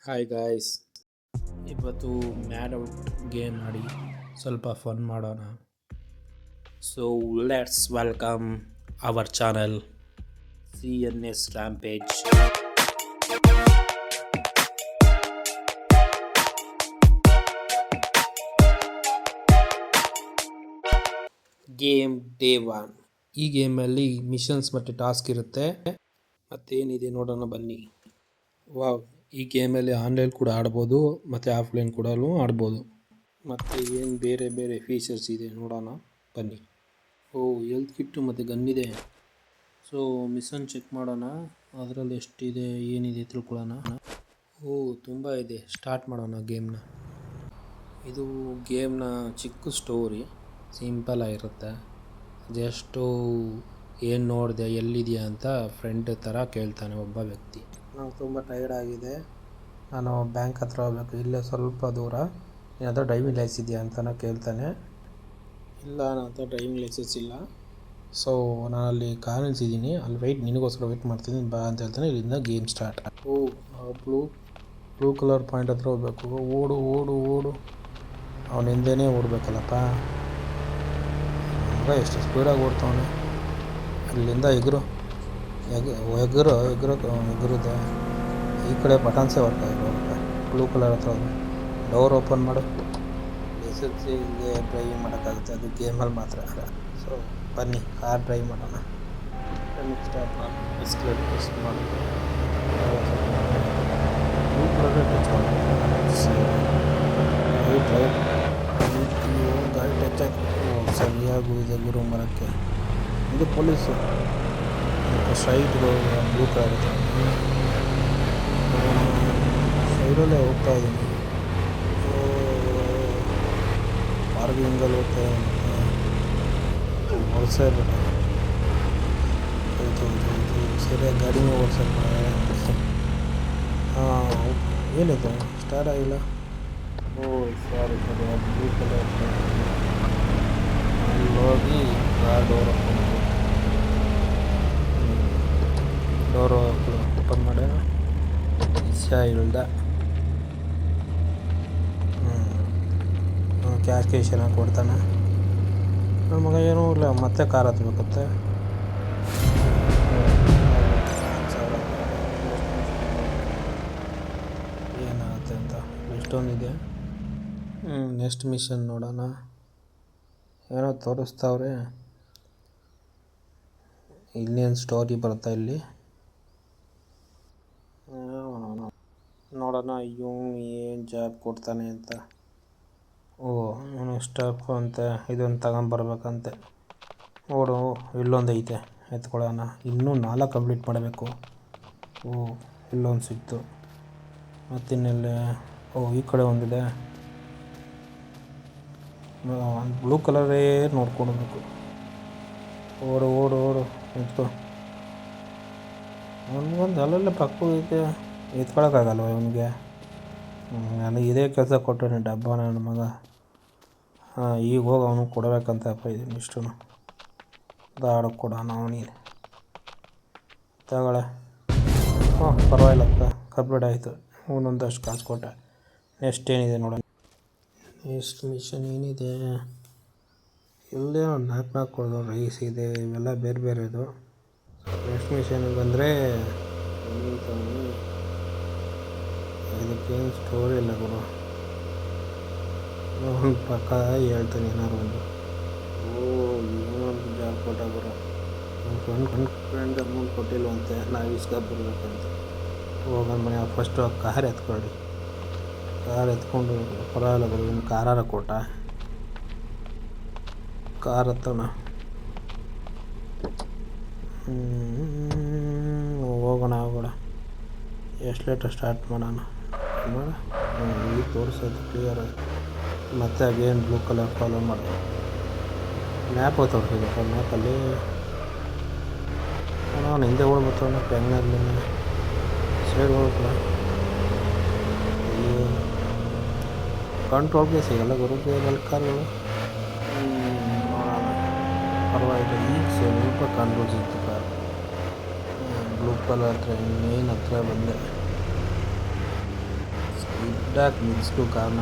Hi guys, ಇವತ್ತು mad out game ಆಡಿ ಸ್ವಲ್ಪ ಫನ್ ಮಾಡೋಣ. So let's welcome our channel CNS rampage. Game day 1. ಈ ಗೇಮಲ್ಲಿ ಮಿಷನ್ಸ್ ಮತ್ತು ಟಾಸ್ಕ್ ಇರುತ್ತೆ. ಮತ್ತೇನಿದೆ ನೋಡೋಣ ಬನ್ನಿ. ವಾವ್, ಈ ಗೇಮಲ್ಲಿ ಆನ್ಲೈನ್ ಕೂಡ ಆಡ್ಬೋದು ಮತ್ತು ಆಫ್ಲೈನ್ ಕೂಡ ಆಡ್ಬೋದು. ಮತ್ತು ಏನು ಬೇರೆ ಬೇರೆ ಫೀಚರ್ಸ್ ಇದೆ ನೋಡೋಣ ಬನ್ನಿ. ಹೆಲ್ತ್ ಕಿಟ್ಟು ಮತ್ತು ಗನ್ನಿದೆ. ಸೊ ಮಿಷನ್ ಚೆಕ್ ಮಾಡೋಣ, ಅದರಲ್ಲಿ ಎಷ್ಟಿದೆ ಏನಿದೆ ತಿಳ್ಕೊಳ್ಳೋಣ. ತುಂಬ ಇದೆ. ಸ್ಟಾರ್ಟ್ ಮಾಡೋಣ ಗೇಮ್ನ. ಇದು ಗೇಮ್ನ ಚಿಕ್ಕ ಸ್ಟೋರಿ, ಸಿಂಪಲ್ ಆಗಿರುತ್ತೆ. ಜಸ್ಟು ಏನು ನೋಡಿದೆ ಎಲ್ಲಿದೆಯಾ ಅಂತ ಫ್ರೆಂಡ್ ಥರ ಕೇಳ್ತಾನೆ ಒಬ್ಬ ವ್ಯಕ್ತಿ. ನಾವು ತುಂಬ ಟೈರ್ಡ್ ಆಗಿದೆ, ನಾನು ಬ್ಯಾಂಕ್ ಹತ್ರ ಹೋಗ್ಬೇಕು, ಇಲ್ಲೇ ಸ್ವಲ್ಪ ದೂರ, ಏನಾದರೂ ಡ್ರೈವಿಂಗ್ ಲೈಸೆನ್ಸ್ ಇದೆಯಾ ಅಂತಲೂ ಕೇಳ್ತಾನೆ. ಇಲ್ಲ, ನನ್ನ ಹತ್ರ ಡ್ರೈವಿಂಗ್ ಲೈಸೆನ್ಸ್ ಇಲ್ಲ. ಸೊ ನಾನು ಅಲ್ಲಿ ಕಾರ್ ನಿಲ್ಸಿದ್ದೀನಿ, ಅಲ್ಲಿ ನಿನಗೋಸ್ಕರ ವೆಯ್ಟ್ ಮಾಡ್ತೀನಿ ಬಾ ಅಂತ ಹೇಳ್ತಾನೆ. ಇಲ್ಲಿಂದ game start. Blue colour point ಹತ್ರ ಹೋಗ್ಬೇಕು. ಓಡು ಓಡು ಓಡು, ಅವನ ಹಿಂದೆನೇ ಓಡಬೇಕಲ್ಲಪ್ಪ. ಮಗ ಎಷ್ಟು ಸ್ಪೀಡಾಗಿ ಓಡ್ತಾವನೆ. ಅಲ್ಲಿಂದ ಎಗರು ಎಗರುದೆ. ಈ ಕಡೆ ಬಟನ್ಸೇ ವರ್ಕ್ ಆಗಿರೋಲ್ಲ. ಬ್ಲೂ ಕಲರ್ ಹತ್ರ ಡೋರ್ ಓಪನ್ ಮಾಡು. ಲೈಸೆನ್ಸ್ ಇಲ್ಲದೆ ಡ್ರೈವಿಂಗ್ ಮಾಡೋಕ್ಕಾಗುತ್ತೆ, ಅದು ಗೇಮಲ್ಲಿ ಮಾತ್ರ. ಸೊ ಬನ್ನಿ ಕಾರ್ ಡ್ರೈವ್ ಮಾಡೋಣ. ಸ್ಟಾರ್ಟ್ ಮಾಡಿ ಎಸ್ಕಲೇಟ್ ಪ್ರೆಸ್ ಮಾಡಿ ಬ್ಲೂ ಕಲರ್ ಟಚ್ ಮಾಡಿ ಗಾಡಿ ಟಚ್ ಆಗಿ ಸರಿಯಾಗಿದೆ ಗುರು ಮರಕ್ಕೆ. ಇದು ಪೊಲೀಸು ಸ್ಟ್ರೈಟ್ ಬ್ಲೂ ಕಲರ್ ಸೈಡಲ್ಲೇ ಹೋಗ್ತಾ ಇದ್ದೀನಿ. ಪಾರ್ಕಿಂಗಲ್ಲಿ ಹೋಗ್ತಾ ಓಡಿಸೇ ಬಿಟ್ಟ. ಸರಿಯಾಗಿ ಗಾಡಿನೇ ಓಡಿಸಕ್ಕೆ ಏನಿದೆ ಸ್ಟಾರ್ಟ್ ಆಗಿಲ್ಲ. ಸಾರಿ ಬ್ಲೂ ಕಲರ್ ಅಲ್ಲಿ ಹೋಗಿ ಡೋರ್ ಓಪನ್ ಮಾಡಿ ಇಲ್ದ ಕ್ಯಾಶ್ ಏನಾಗಿ ಕೊಡ್ತಾನೆ. ನನ್ನ ಮಗ ಏನೂ ಇಲ್ಲ, ಮತ್ತೆ ಕಾರ್ ಹತ್ಬೇಕತ್ತೆ. ಏನಾಗುತ್ತೆ ಅಂತ ಎಷ್ಟೊಂದಿದೆ. ನೆಕ್ಸ್ಟ್ ಮಿಷನ್ ನೋಡೋಣ. ಏನೋ ತೋರಿಸ್ತಾವ್ರೆ, ಇನ್ನೇನು ಸ್ಟೋರಿ ಬರುತ್ತಾ ಇಲ್ಲಿ ನೋಡೋಣ. ಏನು ಜಾಬ್ ಕೊಡ್ತಾನೆ ಅಂತ. ಇವನು ಸ್ಟಾಪ್ ಅಂತೆ, ಇದನ್ನು ತಗೊಂಬರ್ಬೇಕಂತೆ. ಓಡು, ಇಲ್ಲೊಂದು ಐತೆ ಎತ್ಕೊಳ್ಳೋಣ. ಇನ್ನೂ 4 ಕಂಪ್ಲೀಟ್ ಮಾಡಬೇಕು. ಇಲ್ಲೊಂದು ಸಿಕ್ತು. ಮತ್ತಿನ್ನೆಲ್ಲೇ ಈ ಕಡೆ ಒಂದಿದೆ. ಬ್ಲೂ ಕಲರೇ ನೋಡ್ಕೊಳ್ಬೇಕು. ಓಡು ಓಡು ಓಡು ನಿಂತ್ಕೊ. ಅವನಿಗೊಂದು ಅಲ್ಲಲ್ಲೇ ಪಕ್ಕ ಐತೆ, ಎತ್ಕೊಳಕ್ಕಾಗಲ್ವ ಇವನಿಗೆ? ನನಗೆ ಇದೇ ಕೆಲಸ ಕೊಟ್ಟರೆ ಡಬ್ಬ ನನ್ನ ಮಗ. ಈಗ ಹೋಗಿ ಅವನಿಗೆ ಕೊಡಬೇಕಂತಪ್ಪ ಇದೀನಿ ಇಷ್ಟು. ದಾಡಕ್ಕೆ ಕೊಡೋಣ ಅವನಿಗೆ. ತಗೊಳ್ಳೆ. ಪರವಾಗಿಲ್ಲಪ್ಪ, ಕಂಪ್ಲೀಟ್ ಆಯಿತು. ಅವನೊಂದಷ್ಟು ಕಾಸು ಕೊಟ್ಟೆ. ನೆಕ್ಸ್ಟ್ ಏನಿದೆ ನೋಡೋಣ. ನೆಕ್ಸ್ಟ್ ಮಿಷನ್ ಏನಿದೆ? ಇಲ್ಲೇ ಒಂದು 4 ಕೊಡೋದು ರೈಸ್ ಇದೆ, ಇವೆಲ್ಲ ಬೇರೆ ಬೇರೆದು. ನೆಕ್ಸ್ಟ್ ಮಿಷನ್ಗೆ ಬಂದರೆ ಇದಕ್ಕೇನು ಸ್ಟೋರಿ ಇಲ್ಲ ಗುರು. ಒಂದು ಪಕ್ಕ ಹೇಳ್ತಾನೆ ಏನಾರು ಒಂದು. ಏನೊಂದು ಜಾಬ್ ಕೊಟ್ಟ ಗುರು. ಫ್ರೆಂಡ್ ಅಮೌಂಟ್ ಕೊಟ್ಟಿಲ್ವಂತೆ, ನಾವು ಇಸ್ಕೊಬರ್ಬೇಕಂತ. ಹೋಗೋಣ ಮನೆ. First car ಎತ್ಕೊಳ್ಳಿ. ಕಾರ್ ಎತ್ಕೊಂಡು ಪರವಾಗಿಲ್ಲ ಗುರು, ಇನ್ನು ಕಾರಾರ ಕೊಟ್ಟ. ಕಾರ್ ಹತ್ತೋಣ. ಹೋಗೋಣ. ಎಷ್ಟು ಲೇಟ ಸ್ಟಾರ್ಟ್ ಮಾಡೋಣ. ಈಗ ತೋರಿಸೋದು ಕ್ಲಿಯರ್. ಮತ್ತೆ ಅಗೇನ್ ಬ್ಲೂ ಕಲರ್ ಫಾಲೋ ಮಾಡೋದು. ಮ್ಯಾಪ್ ತೋರಿಸಿದಪ್ಪ. ಮ್ಯಾಪಲ್ಲಿ ಅವನು ಹಿಂದೆ ಓಡ್ಬರ್ತಾವನ ಬೆಂಗ್ಳೂರಲ್ಲಿ ಸೈಡ್ ಹೋಗ್ಬೇಕಲ್ಲ. ಕಂಟ್ರೋಲ್ಗೆ ಸಿಗಲ್ಲ ಗುರು ಗೇಮಲ್ಲಿ ಕಾರ್ಗಳು. ನೋಡೋಣ, ಪರವಾಗಿಲ್ಲ. ಈಗ ಸ್ವಲ್ಪ ಕಂಟ್ರೋಲ್ ಸಿಗ್ತು ಕಾರ್. ಬ್ಲೂ ಕಲರ್ ಹತ್ರ ಮೇನ್ ಹತ್ರ ಬಂದೆ. ಯಾಕೆ ನಿಲ್ಲಿಸ್ತು ಕಾರಣ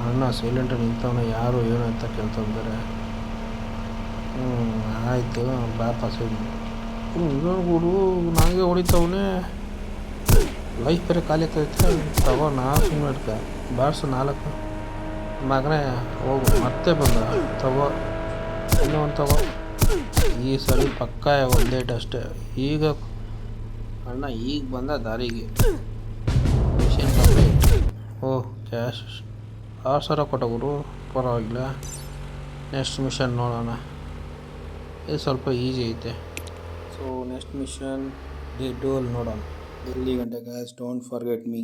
ಅಣ್ಣ ಸೈಲೆಂಟ್ ನಿಂತವನ ಯಾರು ಏನು ಅಂತ ಕೇಳ್ತಿದ್ದಾರೆ. ಆಯಿತು ಬಾಪ ಸೈಡ್ ಗುಡು ನನಗೆ ಹೊಡಿತವನೇ. ಲೈಫ್ ಬೇರೆ ಖಾಲಿ ಆಗ್ತೈತೆ. ತಗೋ ನಾ ಸುಮ್ಮನೆ ಇಡ್ಕ ಬಾರ್ಸು 4 ಮಗನೇ ಹೋಗು. ಮತ್ತೆ ಬಂದ ತಗೋ ಇನ್ನೂ ಒಂದು ತಗೋ. ಈ ಸರಿ ಪಕ್ಕ ಒಂದೇಟ್ ಅಷ್ಟೇ. ಈಗ ಅಣ್ಣ ಈಗ ಬಂದ ದಾರಿಗೆ. Mission complete. ಓಹ್ ಕ್ಯಾಶ್ 6,000 ಕೊಟ್ಟವರು ಪರವಾಗಿಲ್ಲ. ನೆಕ್ಸ್ಟ್ ಮಿಷನ್ ನೋಡೋಣ. ಇದು ಸ್ವಲ್ಪ ಈಸಿ ಐತೆ. ಸೊ ನೆಕ್ಸ್ಟ್ ಮಿಷನ್ ದಿ ಡೋಲ್ ನೋಡೋಣ. ಎಲ್ಲಿ ಗಂಟೆ ಗ್ಯಾಸ್ ಡೋಂಟ್ ಫರ್ಗೆಟ್ ಮೀ.